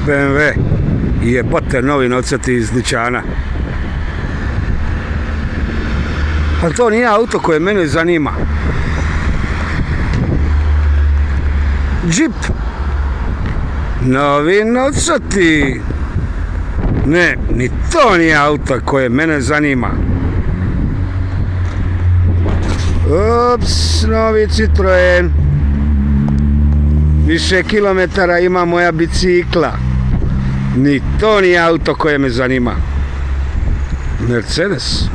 BMW i jebote novi novcati iz dućana. Ali to nije auto koje mene zanima. Jeep. Novi novcati. Ne, ni to nije auto koje mene zanima. Ups, novi Citroen. Više kilometara ima moja bicikla. Ni to nije auto koje me zanima. Mercedes.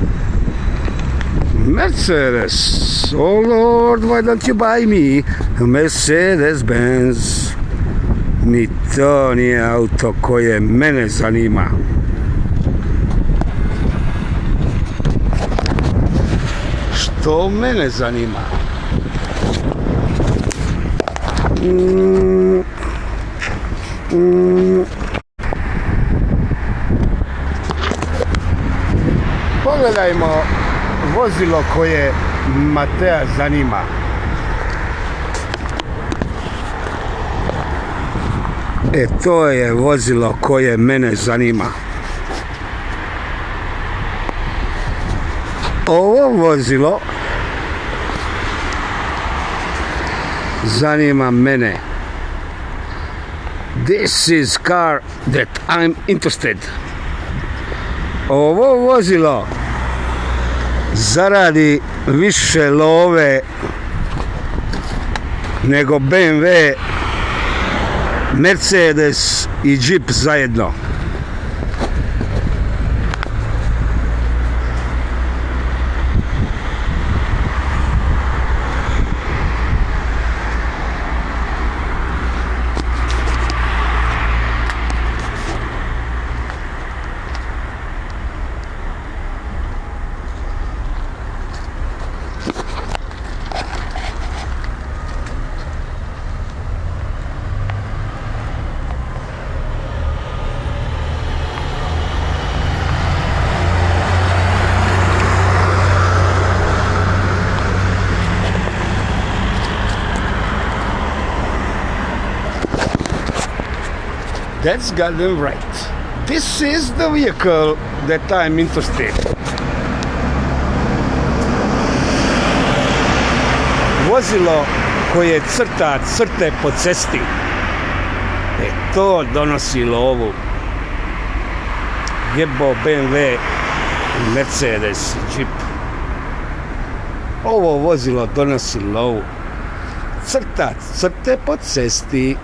Oh Lord, why don't you buy me a Mercedes Benz? Ni to nije auto koje mene zanima. Što mene zanima? Pogledajmo vozilo koje Matea zanima. To je vozilo koje mene zanima. Ovo vozilo zanima mene. This is car that I'm interested. Ovo vozilo zaradi više love nego BMW, Mercedes i Jeep zajedno. That's goddamn right. This is the vehicle that I'm interested. Vozilo koje crta crte po cesti. To donosi lovu. Jebo BMW, Mercedes, Jeep. Ovo vozilo donosi lovu. Crta crte po cesti.